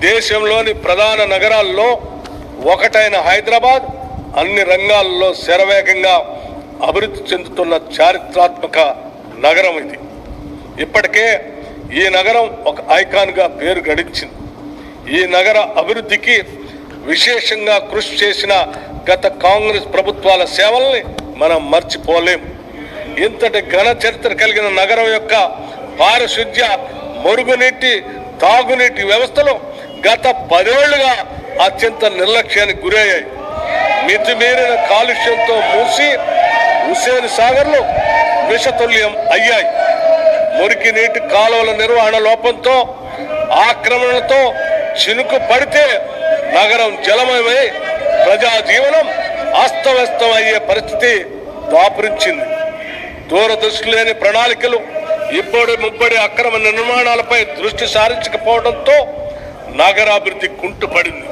దేశంలోని ప్రధాన నగరాల్లో ఒకటైన హైదరాబాద్ అన్ని రంగాల్లో శరవేగంగా అభివృద్ధి చెందుతున్న చారిత్రాత్మక నగరం ఇది. ఇప్పటికే ఈ నగరం ఒక ఐకాన్గా పేరు గడించింది. ఈ నగర అభివృద్ధికి విశేషంగా కృషి చేసిన గత కాంగ్రెస్ ప్రభుత్వాల సేవల్ని మనం మర్చిపోలేం. ఇంతటి ఘన చరిత్ర కలిగిన నగరం యొక్క పారిశుద్ధ్య, మురుగునీటి, తాగునీటి వ్యవస్థలు గత 10 ఏళ్లుగా అత్యంత నిర్లక్ష్యానికి గురయ్యాయి. మితిమీరిన కాలుష్యంతో మూసి హుస్సేన్ సాగర్లు విషతుల్యం అయ్యాయి. మురికి నీటి కాలువల నిర్వహణ లోపంతో, ఆక్రమణలతో చినుకు పడితే నగరం జలమయమై ప్రజా జీవనం అస్తవ్యస్తం అయ్యే పరిస్థితి దాపురించింది. దూరదృష్టి లేని ప్రణాళికలు, ముబ్బడి అక్రమ నిర్మాణాలపై దృష్టి సారించకపోవడంతో నగరాభివృద్ధి కుంటుపడింది.